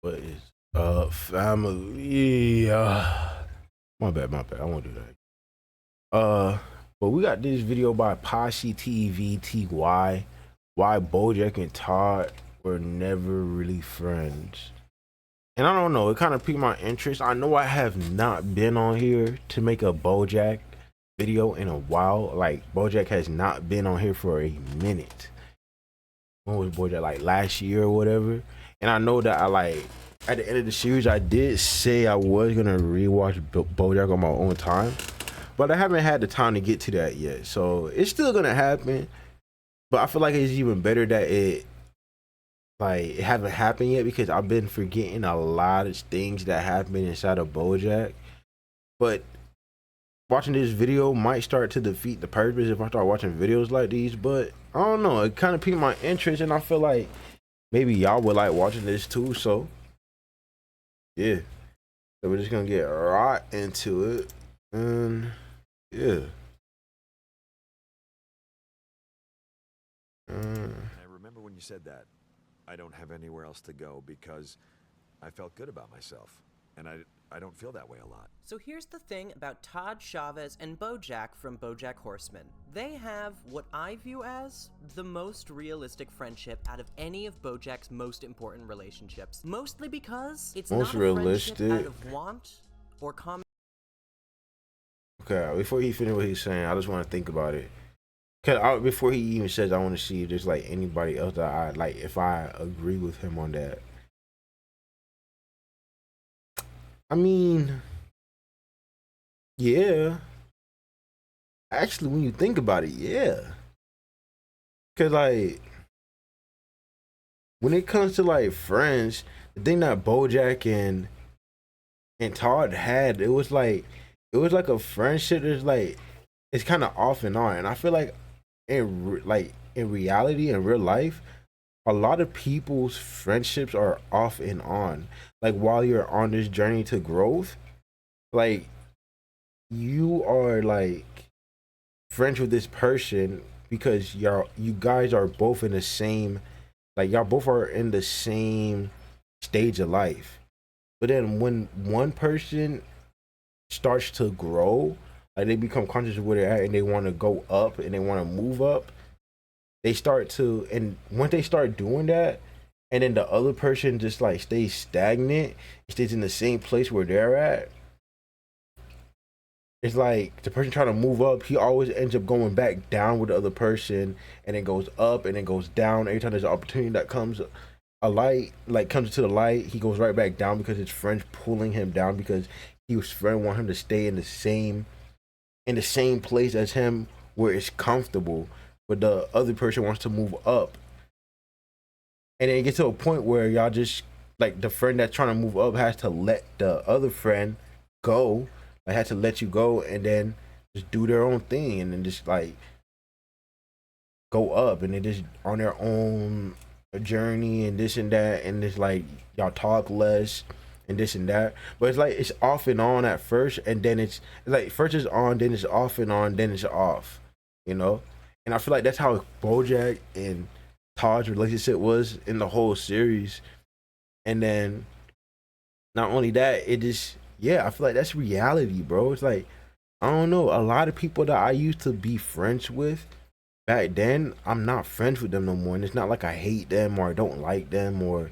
What is family? My bad. I won't do that. But we got this video by Posse TV TY. Why Bojack and Todd were never really friends. And I don't know, it kind of piqued my interest. I know I have not been on here to make a Bojack video in a while. Like, Bojack has not been on here for a minute. When was Bojack, like last year or whatever? And I know that at the end of the series, I did say I was gonna rewatch Bojack on my own time, but I haven't had the time to get to that yet. So it's still gonna happen, but I feel like it's even better that it haven't happened yet, because I've been forgetting a lot of things that happened inside of Bojack. But watching this video might start to defeat the purpose if I start watching videos like these. But I don't know, it kind of piqued my interest, and I feel like maybe y'all would like watching this too. So yeah, so we're just gonna get right into it. And yeah, I remember when you said that. I don't have anywhere else to go because I felt good about myself. And I don't feel that way a lot. So here's the thing about Todd Chavez and Bojack from Bojack Horseman. They have what I view as the most realistic friendship out of any of Bojack's most important relationships. Mostly because it's most not a realistic friendship out of want or common. Okay, before he finishes what he's saying, I just want to think about it. Cause before he even says, I want to see if there's like anybody else that I like, if I agree with him on that. I mean, yeah. Actually, when you think about it, yeah. Cause like, when it comes to like friends, the thing that Bojack and Todd had, it was like a friendship that's like, it's kind of off and on, and I feel like in reality, in real life, a lot of people's friendships are off and on. Like, while you're on this journey to growth, like, you are like friends with this person because you guys are both in the same, like, y'all both are in the same stage of life. But then when one person starts to grow, like they become conscious of where they're at and they want to go up and they want to move up, they start to, and once they start doing that, and then the other person just like stays stagnant, stays in the same place where they're at, it's like the person trying to move up, he always ends up going back down with the other person, and then goes up and then goes down. Every time there's an opportunity that comes comes to the light, he goes right back down because his friend's pulling him down, because his friend want him to stay in the same place as him where it's comfortable, but the other person wants to move up. And then it gets to a point where y'all just, like, the friend that's trying to move up has to let the other friend go, like, has to let you go, and then just do their own thing, and then just like go up, and they just on their own journey and this and that, and it's like y'all talk less and this and that. But it's like it's off and on at first, and then it's like first it's on, then it's off and on, then it's off, you know. And I feel like that's how Bojack and Todd's relationship was in the whole series. And then not only that, it just, yeah, I feel like that's reality, bro. It's like, I don't know, a lot of people that I used to be friends with back then, I'm not friends with them no more. And it's not like I hate them or I don't like them or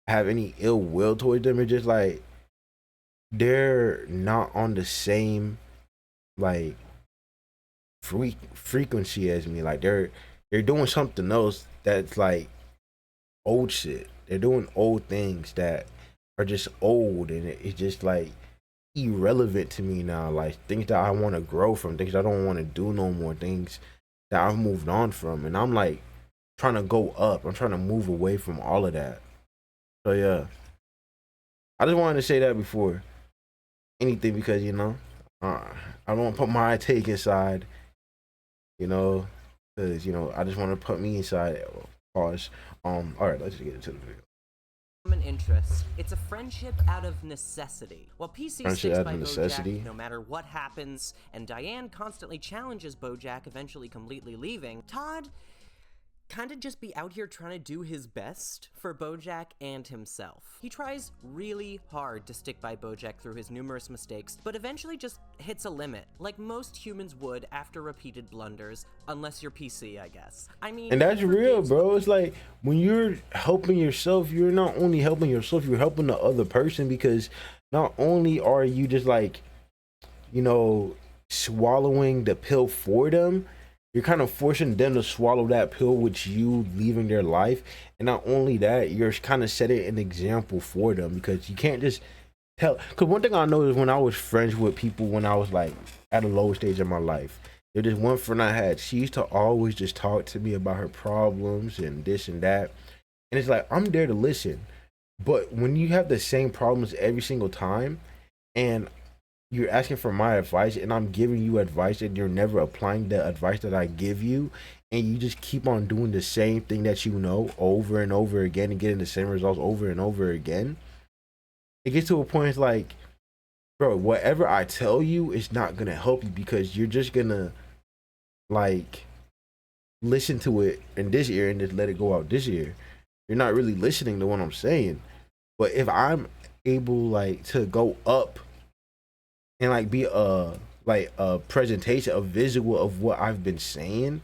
have any ill will towards them. It's just like they're not on the same like frequency as me. Like they're doing something else that's like old shit. They're doing old things that are just old, and it's just like irrelevant to me now. Like things that I want to grow from, things I don't want to do no more, things that I've moved on from, and I'm like trying to go up. I'm trying to move away from all of that. So yeah, I just wanted to say that before anything, because you know, I don't want to put my take inside, you know, because you know I just want to put me inside. Pause. All right, let's just get into the video. Common interests. It's a friendship out of necessity. While PC sticks by Bojack no matter what happens, and Diane constantly challenges Bojack, eventually completely leaving, Todd kind of just be out here trying to do his best for Bojack and himself. He tries really hard to stick by Bojack through his numerous mistakes, but eventually just hits a limit, like most humans would after repeated blunders, unless you're PC, I guess. I mean, and that's real, bro. It's like when you're helping yourself, you're not only helping yourself, you're helping the other person, because not only are you just like, you know, swallowing the pill for them, you're kind of forcing them to swallow that pill with you leaving their life. And not only that, you're kind of setting an example for them, because you can't just tell. Because one thing I know is when I was friends with people when I was like at a low stage of my life, there's this one friend I had, she used to always just talk to me about her problems and this and that. And it's like, I'm there to listen. But when you have the same problems every single time, and you're asking for my advice and I'm giving you advice and you're never applying the advice that I give you, and you just keep on doing the same thing that you know over and over again and getting the same results over and over again, it gets to a point it's like, bro, whatever I tell you is not gonna help you, because you're just gonna like listen to it in this ear and just let it go out this ear. You're not really listening to what I'm saying. But if I'm able like to go up and like be a presentation, a visual of what I've been saying,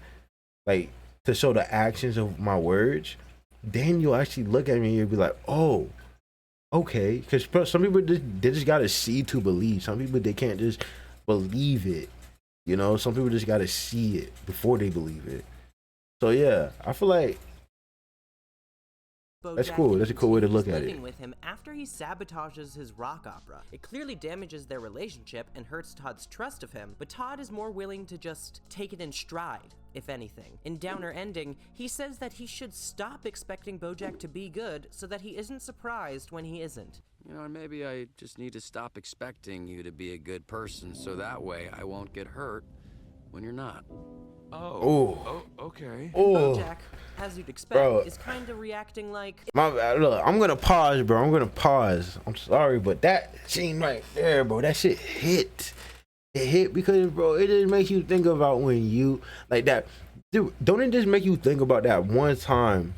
like to show the actions of my words, then you'll actually look at me and you'll be like, oh, okay. Because some people they just gotta see to believe. Some people they can't just believe it. You know, some people just gotta see it before they believe it. So yeah, I feel like that's cool. That's a cool way to look at it. With him after he sabotages his rock opera. It clearly damages their relationship and hurts Todd's trust of him, but Todd is more willing to just take it in stride, if anything. In Downer Ending, he says that he should stop expecting Bojack to be good so that he isn't surprised when he isn't. You know, maybe I just need to stop expecting you to be a good person so that way I won't get hurt when you're not. Oh, okay. Oh, Bojack, as you'd expect, bro, is kind of reacting like... Look, I'm gonna pause, bro. I'm gonna pause. I'm sorry, but that scene right there, bro, that shit hit. It hit because, bro, it just makes you think about when you, like that. Dude, don't it just make you think about that one time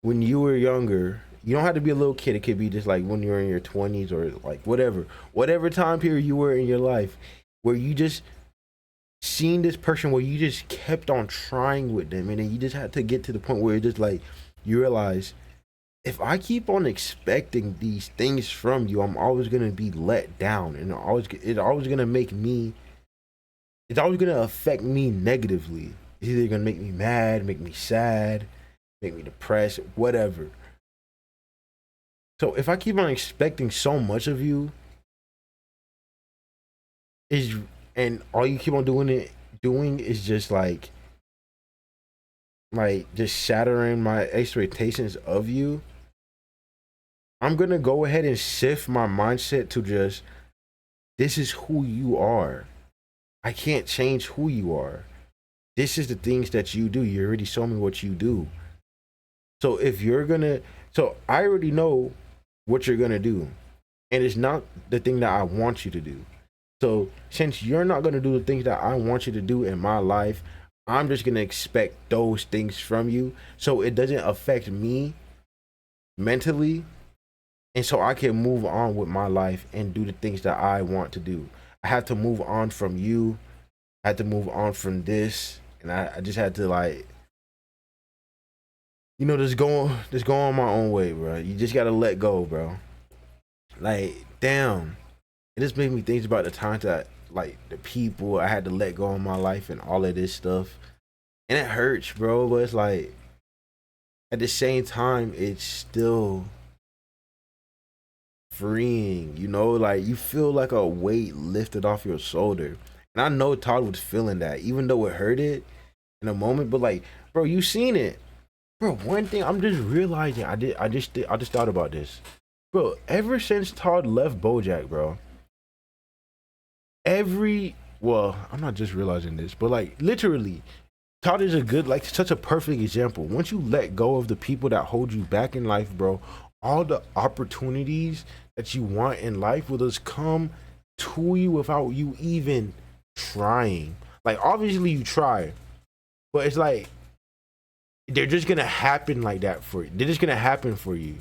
when you were younger? You don't have to be a little kid. It could be just like when you were in your 20s or like whatever time period you were in your life where you just seen this person where you just kept on trying with them, and then you just had to get to the point where it just like you realize, if I keep on expecting these things from you, I'm always gonna be let down, and it's always gonna affect me negatively. It's either gonna make me mad, make me sad, make me depressed, whatever. So if I keep on expecting so much of you, and all you keep on doing is just like just shattering my expectations of you, I'm gonna go ahead and shift my mindset to just, this is who you are. I can't change who you are. This is the things that you do. You already showed me what you do. So I already know what you're gonna do, and it's not the thing that I want you to do. So since you're not going to do the things that I want you to do in my life, I'm just going to expect those things from you so it doesn't affect me mentally, and so I can move on with my life and do the things that I want to do. I have to move on from you. I had to move on from this, and I just had to, like, you know, just go on my own way, bro. You just got to let go, bro. Like, damn. It just made me think about the times that, like, the people I had to let go in my life and all of this stuff. And it hurts, bro, but it's like, at the same time, it's still freeing, you know? Like, you feel like a weight lifted off your shoulder. And I know Todd was feeling that, even though it hurted in a moment. But, like, bro, you seen it. Bro, one thing I'm just realizing, I just thought about this. Bro, ever since Todd left Bojack, bro, I'm not just realizing this, but like literally, Todd is such a perfect example. Once you let go of the people that hold you back in life, bro, all the opportunities that you want in life will just come to you without you even trying. Like, obviously you try, but it's like, they're just gonna happen like that for you. They're just gonna happen for you.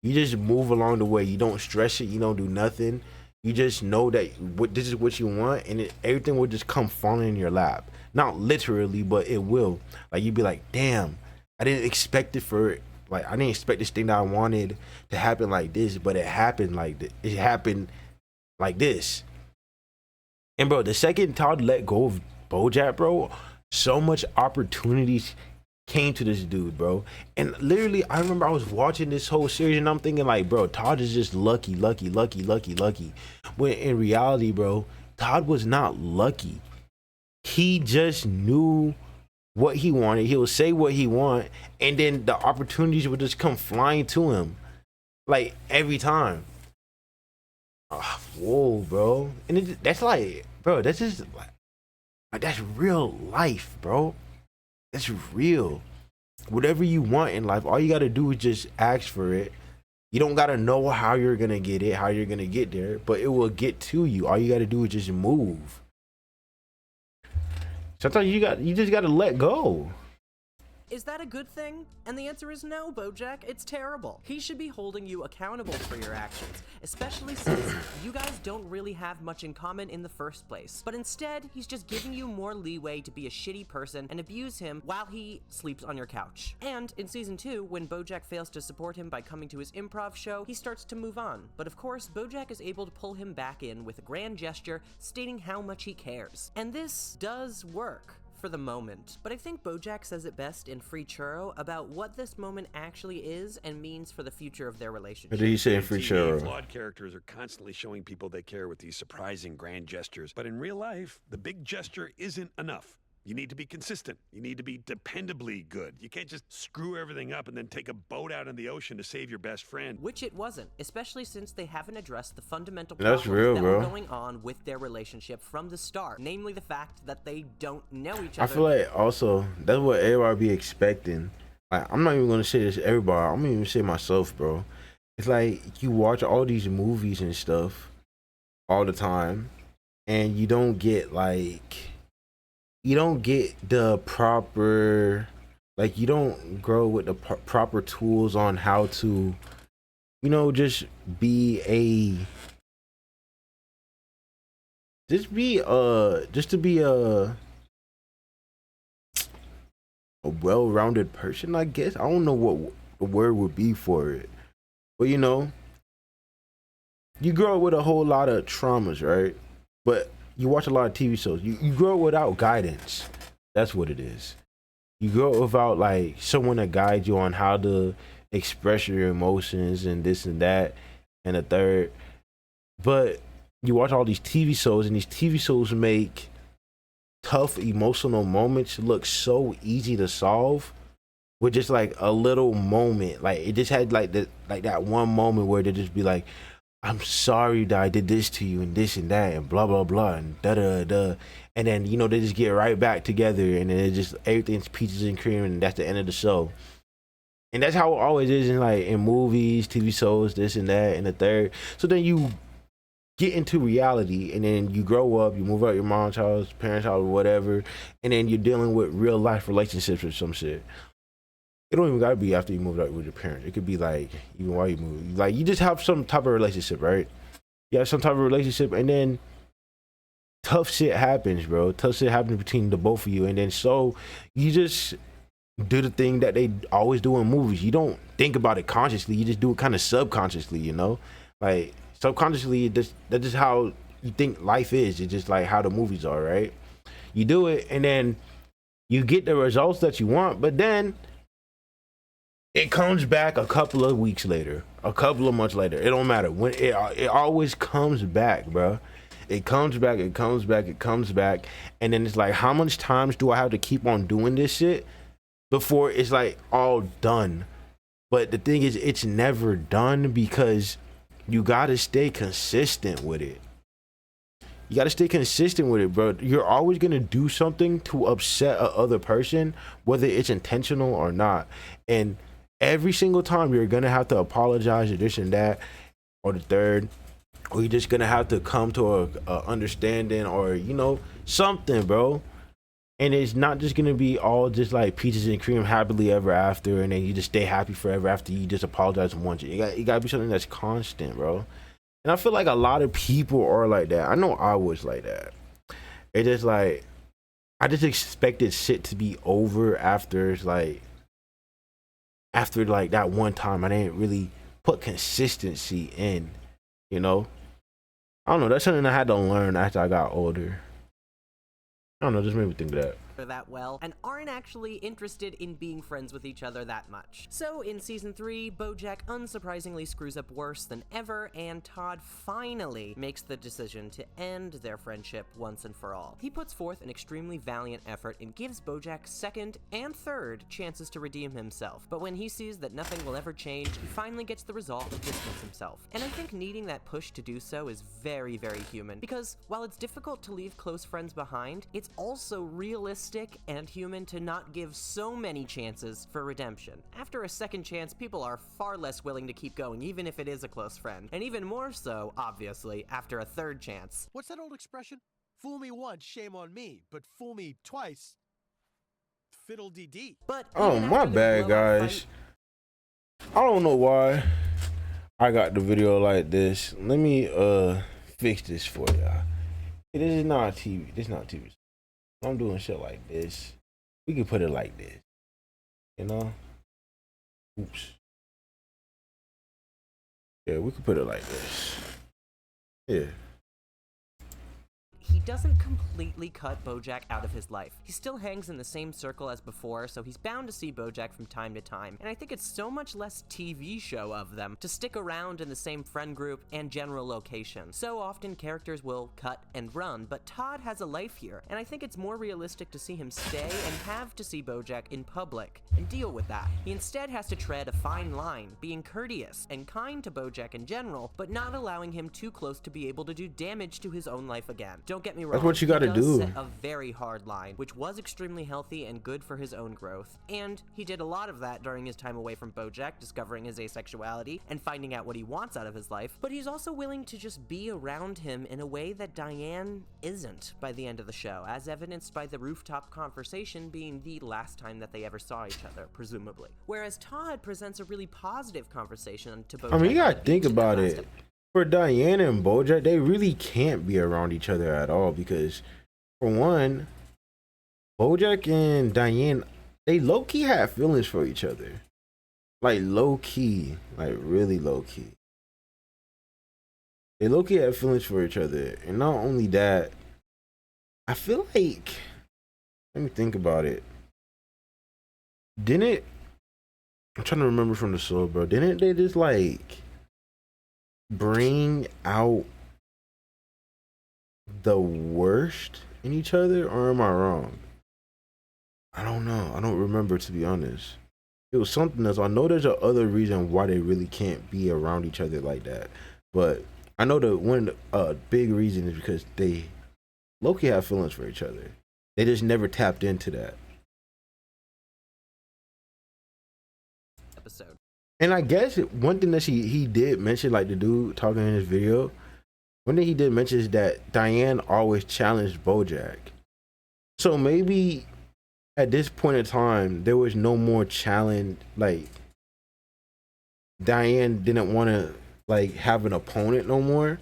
You just move along the way. You don't stress it. You don't do nothing. You just know that this is what you want, and everything will just come falling in your lap. Not literally, but it will. Like you'd be like, damn, I didn't expect it for like I didn't expect this thing that I wanted to happen like this, but it happened like this. It happened like this. And bro, the second Todd let go of Bojack, bro, so much opportunities came to this dude, bro. And literally, I remember I was watching this whole series and I'm thinking like, bro, Todd is just lucky. When in reality, bro, Todd was not lucky. He just knew what he wanted. He'll say what he want, and then the opportunities would just come flying to him, like every time. Whoa, bro. And that's like, bro, that's just like that's real life, bro. That's real. Whatever you want in life, all you gotta do is just ask for it. You don't gotta know how you're gonna get it, how you're gonna get there, but it will get to you. All you gotta do is just move. Sometimes you just gotta let go. Is that a good thing? And the answer is no, Bojack. It's terrible. He should be holding you accountable for your actions, especially since you guys don't really have much in common in the first place. But instead, he's just giving you more leeway to be a shitty person and abuse him while he sleeps on your couch. And in season 2, when Bojack fails to support him by coming to his improv show, he starts to move on. But of course, Bojack is able to pull him back in with a grand gesture stating how much he cares. And this does work. For the moment, but I think Bojack says it best in Free Churro about what this moment actually is and means for the future of their relationship. What did he say in Free Churro? Flawed characters are constantly showing people they care with these surprising grand gestures, but in real life, the big gesture isn't enough. You need to be consistent. You need to be dependably good. You can't just screw everything up and then take a boat out in the ocean to save your best friend. Which it wasn't, especially since they haven't addressed the fundamental That's problems real, that bro. were going on with their relationship from the start. Namely the fact that they don't know each other. I feel like also that's what everybody be expecting. Like I'm not even gonna say this to everybody. I'm gonna even say myself, bro. It's like you watch all these movies and stuff all the time, and you don't get the proper, like you don't grow with the proper tools on how to, you know, just be a well-rounded person, I guess. I don't know what the word would be for it, but you know, you grow up with a whole lot of traumas, right? But you watch a lot of TV shows. You grow up without guidance. That's what it is. You grow up without like someone to guide you on how to express your emotions and this and that and the third. But you watch all these TV shows, and these TV shows make tough emotional moments look so easy to solve with just like a little moment. Like it just had like that one moment where they just be like, I'm sorry that I did this to you and this and that and blah blah blah and da da da, and then you know they just get right back together, and then it just everything's peaches and cream, and that's the end of the show. And that's how it always is in movies, TV shows, this and that and the third. So then you get into reality, and then you grow up, you move out your mom's house, parents' house, or whatever, and then you're dealing with real life relationships or some shit. It don't even gotta be after you moved out with your parents. It could be like even while you move. Like you just have some type of relationship, right? You have some type of relationship, and then tough shit happens, bro. Tough shit happens between the both of you, and then so you just do the thing that they always do in movies. You don't think about it consciously. You just do it kind of subconsciously, you know? Like subconsciously, that's just how you think life is. It's just like how the movies are, right? You do it, and then you get the results that you want, but then it comes back a couple of weeks later, a couple of months later. It don't matter. When it always comes back, bro. It comes back, and then it's like, how much times do I have to keep on doing this shit before it's like all done? But the thing is, it's never done because you gotta stay consistent with it. You gotta stay consistent with it, bro. You're always gonna do something to upset a other person, whether it's intentional or not. And every single time you're gonna have to apologize or this and that or the third, or you're just gonna have to come to a understanding or, you know, something, bro. And it's not just gonna be all just like peaches and cream happily ever after, and then you just stay happy forever after you just apologize once. It gotta be something that's constant, bro. And I feel like a lot of people are like that. I know I was like that. It just like I just expected shit to be over after that one time. I didn't really put consistency in, you know. I don't know. That's something I had to learn after I got older. I don't know. Just made me think of that. That well and aren't actually interested in being friends with each other that much. So in season 3, Bojack unsurprisingly screws up worse than ever, and Todd finally makes the decision to end their friendship once and for all. He puts forth an extremely valiant effort and gives Bojack second and third chances to redeem himself, but when he sees that nothing will ever change, he finally gets the resolve to distance himself. And I think needing that push to do so is very, very human, because while it's difficult to leave close friends behind, it's also realistic and human to not give so many chances for redemption. After a second chance, people are far less willing to keep going, even if it is a close friend. And even more so, obviously, after a third chance. What's that old expression? Fool me once, shame on me, but fool me twice, fiddle-dee-dee. But oh, my bad, guys. I don't know why I got the video like this. Let me fix this for y'all. This is not TV. This is not TV. I'm doing shit like this. We can put it like this, you know? Oops. Yeah, we could put it like this. Yeah. He doesn't completely cut Bojack out of his life. He still hangs in the same circle as before, so he's bound to see Bojack from time to time, and I think it's so much less TV show of them to stick around in the same friend group and general location. So often characters will cut and run, but Todd has a life here, and I think it's more realistic to see him stay and have to see Bojack in public and deal with that. He instead has to tread a fine line, being courteous and kind to Bojack in general, but not allowing him too close to be able to do damage to his own life again. Don't get me wrong. That's what you gotta he does do. set a very hard line, which was extremely healthy and good for his own growth. And he did a lot of that during his time away from Bojack, discovering his asexuality and finding out what he wants out of his life. But he's also willing to just be around him in a way that Diane isn't by the end of the show, as evidenced by the rooftop conversation being the last time that they ever saw each other, presumably. Whereas Todd presents a really positive conversation to Bojack. I mean, you gotta think about it. For Diane and Bojack, they really can't be around each other at all because, for one, Bojack and Diane, they low-key have feelings for each other. Like, low-key. Like, really low-key. They low-key have feelings for each other. And not only that, I feel like, let me think about it. I'm trying to remember from the show, bro. Didn't they just, like, bring out the worst in each other, or am I wrong? I don't know. I don't remember, to be honest. It was something else. I know there's a other reason why they really can't be around each other like that, but I know that one big reason is because they low-key have feelings for each other. They just never tapped into that. Episode. And I guess one thing that he did mention, like the dude talking in his video, one thing he did mention is that Diane always challenged Bojack. So maybe at this point in time, there was no more challenge. Like, Diane didn't want to like have an opponent no more.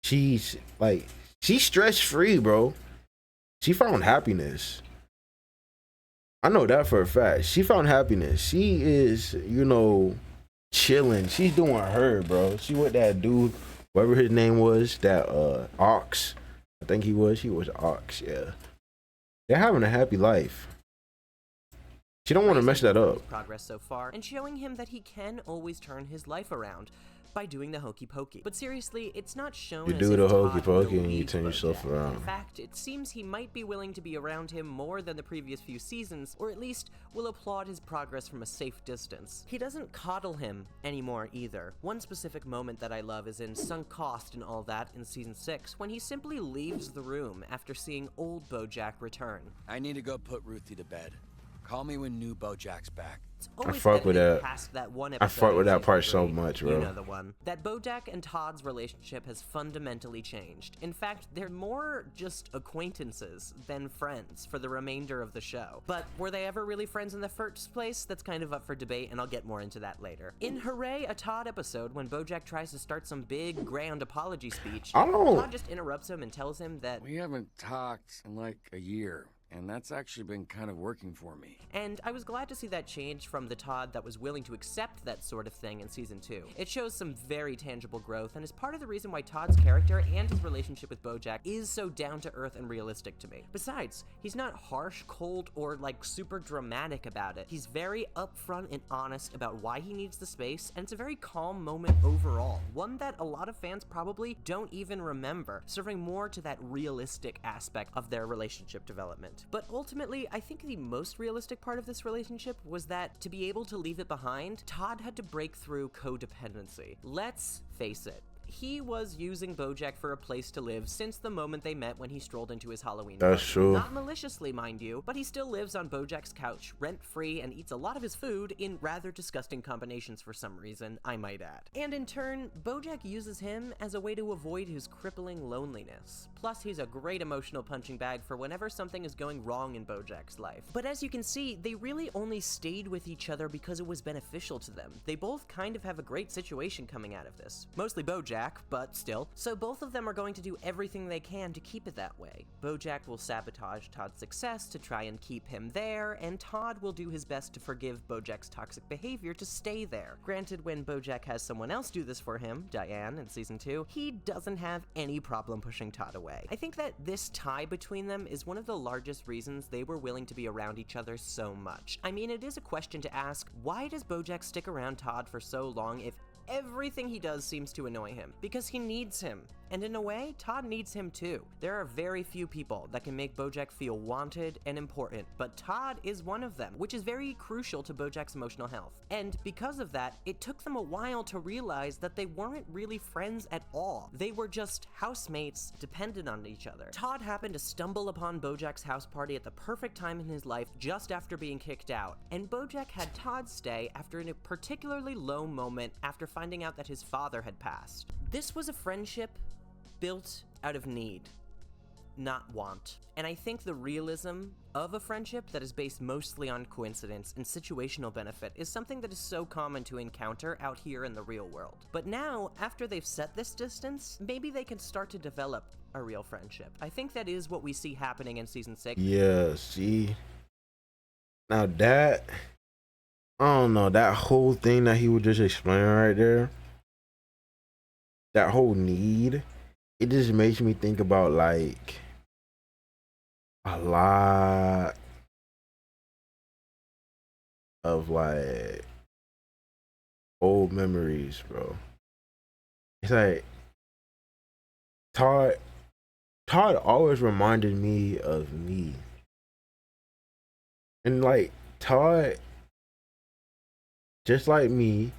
She's stress free, bro. She found happiness. I know that for a fact. She found happiness. She is, chilling. She's doing her, bro. She with that dude, whatever his name was, that Ox. I think he was Ox, yeah. They're having a happy life. She don't want to mess that up. Progress so far, and showing him that he can always turn his life around by doing the hokey pokey. But seriously, it's not shown You as do if the Todd hokey pokey will and you leave turn yourself Bojack. around. In fact, it seems he might be willing to be around him more than the previous few seasons, or at least will applaud his progress from a safe distance. He doesn't coddle him anymore either. One specific moment that I love is in Sunk Cost and All That in season 6, when he simply leaves the room after seeing old Bojack return. I need to go put Ruthie to bed. Call me when new Bojack's back. It's always fuck with evident that. past that one I episode fuck with in that season part so 3, much, you bro. know the one. That Bojack and Todd's relationship has fundamentally changed. In fact, they're more just acquaintances than friends for the remainder of the show. But were they ever really friends in the first place? That's kind of up for debate, and I'll get more into that later. In Hooray, a Todd episode, when Bojack tries to start some big, grand apology speech, Todd just interrupts him and tells him that We haven't talked in like a year, and that's actually been kind of working for me. And I was glad to see that change from the Todd that was willing to accept that sort of thing in season 2. It shows some very tangible growth, and is part of the reason why Todd's character and his relationship with Bojack is so down-to-earth and realistic to me. Besides, he's not harsh, cold, or like super dramatic about it. He's very upfront and honest about why he needs the space, and it's a very calm moment overall. One that a lot of fans probably don't even remember, serving more to that realistic aspect of their relationship development. But ultimately, I think the most realistic part of this relationship was that to be able to leave it behind, Todd had to break through codependency. Let's face it. He was using Bojack for a place to live since the moment they met when he strolled into his Halloween That's party. true. Not maliciously, mind you, but he still lives on Bojack's couch, rent-free, and eats a lot of his food in rather disgusting combinations for some reason, I might add. And in turn, Bojack uses him as a way to avoid his crippling loneliness. Plus, he's a great emotional punching bag for whenever something is going wrong in Bojack's life. But as you can see, they really only stayed with each other because it was beneficial to them. They both kind of have a great situation coming out of this. Mostly Bojack, but still. So both of them are going to do everything they can to keep it that way. Bojack will sabotage Todd's success to try and keep him there, and Todd will do his best to forgive Bojack's toxic behavior to stay there. Granted, when Bojack has someone else do this for him, Diane in season 2, he doesn't have any problem pushing Todd away. I think that this tie between them is one of the largest reasons they were willing to be around each other so much. I mean, it is a question to ask, why does Bojack stick around Todd for so long if everything he does seems to annoy him? Because he needs him. And in a way, Todd needs him too. There are very few people that can make Bojack feel wanted and important, but Todd is one of them, which is very crucial to Bojack's emotional health. And because of that, it took them a while to realize that they weren't really friends at all. They were just housemates dependent on each other. Todd happened to stumble upon Bojack's house party at the perfect time in his life just after being kicked out, and Bojack had Todd stay after a particularly low moment after finding out that his father had passed. This was a friendship built out of need, not want. And I think the realism of a friendship that is based mostly on coincidence and situational benefit is something that is so common to encounter out here in the real world. But now, after they've set this distance, maybe they can start to develop a real friendship. I think that is what we see happening in season 6. Yeah, see. Now that, I don't know, that whole thing that he was just explaining right there, that whole need, it just makes me think about like a lot of like old memories, bro. It's like Todd always reminded me of me. And like Todd, just like me,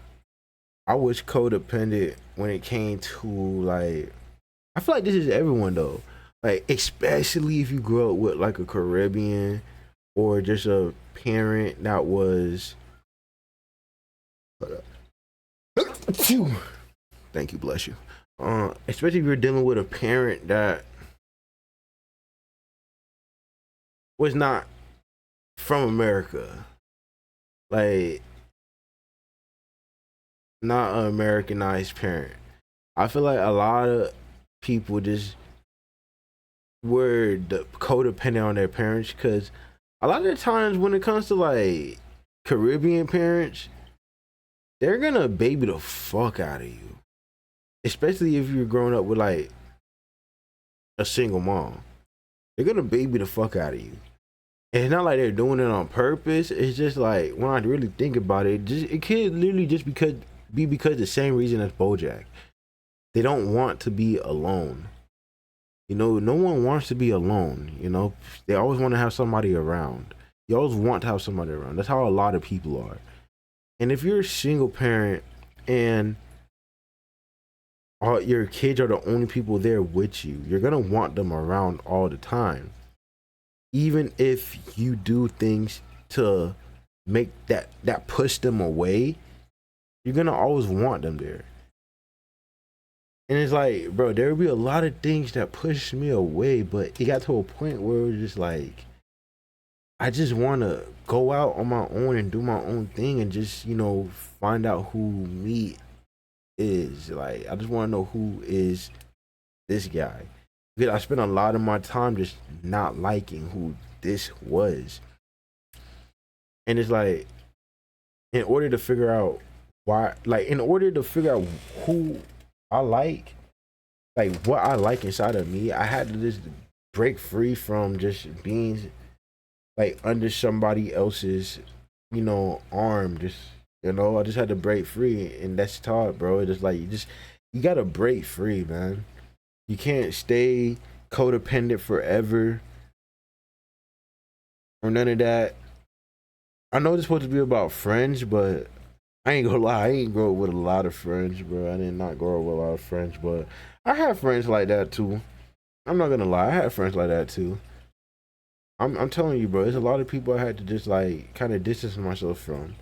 I was codependent when it came to like, I feel like this is everyone though. Like, especially if you grew up with like a Caribbean or just a parent that was, thank you, bless you. Especially if you're dealing with a parent that was not from America, like not an Americanized parent. I feel like a lot of people just were codependent on their parents, because a lot of the times when it comes to like Caribbean parents, they're gonna baby the fuck out of you, especially if you're growing up with like a single mom. They're gonna baby the fuck out of you. And it's not like they're doing it on purpose. It's just like, when I really think about it, it could literally just be because the same reason as Bojack. They don't want to be alone. You know, no one wants to be alone. You know, they always want to have somebody around. You always want to have somebody around. That's how a lot of people are. And if you're a single parent and all your kids are the only people there with you, you're gonna want them around all the time, even if you do things to make that push them away, you're gonna always want them there. And it's like, bro, there would be a lot of things that pushed me away, but it got to a point where it was just like, I just want to go out on my own and do my own thing and just, you know, find out who me is. Like, I just want to know who is this guy. Because I spent a lot of my time just not liking who this was. And it's like, in order to figure out why, like, in order to figure out who I like what I like inside of me, I had to just break free from just being like under somebody else's, you know, arm. Just, you know, I just had to break free, and that's Todd, bro. It's just like you gotta break free, man. You can't stay codependent forever or none of that. I know it's supposed to be about friends, but I ain't gonna lie, I ain't grow up with a lot of friends, bro. I did not grow up with a lot of friends, but I have friends like that too. I'm not gonna lie, I had friends like that too. I'm telling you, bro, there's a lot of people I had to just like kind of distance myself from.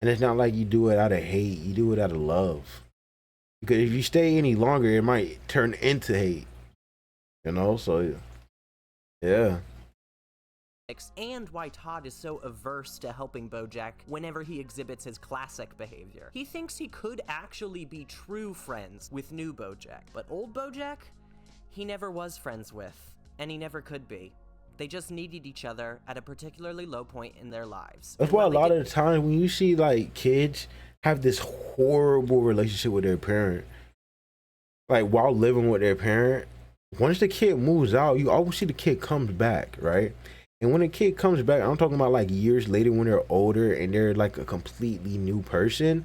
And it's not like you do it out of hate, you do it out of love. Because if you stay any longer, it might turn into hate. You know, so yeah. And why Todd is so averse to helping Bojack whenever he exhibits his classic behavior. He thinks he could actually be true friends with new Bojack, but old Bojack, he never was friends with, and he never could be. They just needed each other at a particularly low point in their lives. That's why a lot of the time when you see like kids have this horrible relationship with their parent, like while living with their parent, once the kid moves out, you always see the kid comes back, right? And when a kid comes back, I'm talking about like years later when they're older and they're like a completely new person,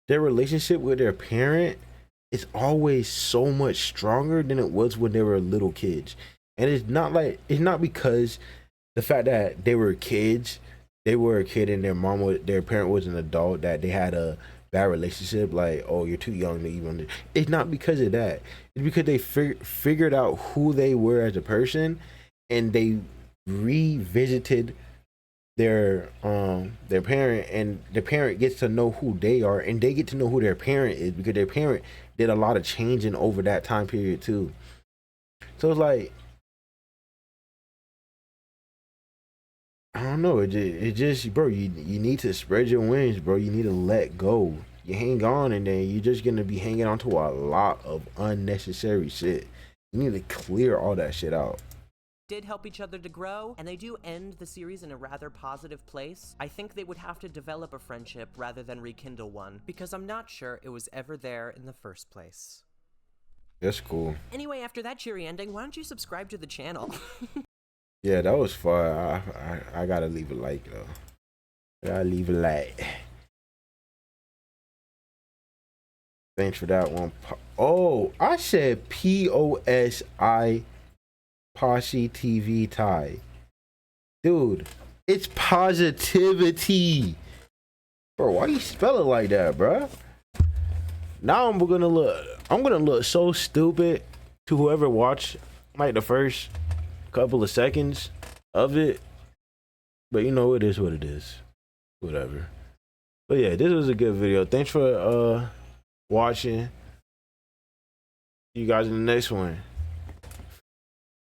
their relationship with their parent is always so much stronger than it was when they were little kids. And it's not because the fact that they were kids, they were a kid and their parent was an adult, that they had a bad relationship, like, oh, you're too young to even. It's not because of that. It's because they figured out who they were as a person, and they revisited their parent, and the parent gets to know who they are, and they get to know who their parent is because their parent did a lot of changing over that time period too. So it's like, I don't know. It just, bro. You need to spread your wings, bro. You need to let go. You hang on, and then you're just gonna be hanging on to a lot of unnecessary shit. You need to clear all that shit out. Did help each other to grow, and they do end the series in a rather positive place. I think they would have to develop a friendship rather than rekindle one, because I'm not sure it was ever there in the first place. That's cool. Anyway, after that cheery ending, why don't you subscribe to the channel? Yeah, that was fun. I gotta leave a like though. I gotta leave a like. Thanks for that one. Oh, I said POSI Posse TV Ty. Dude, it's positivity. Bro, why you spell it like that, bro? Now I'm gonna look so stupid to whoever watched like the first couple of seconds of it, but you know, it is what it is. Whatever. But yeah, this was a good video. Thanks for watching. See you guys in the next one.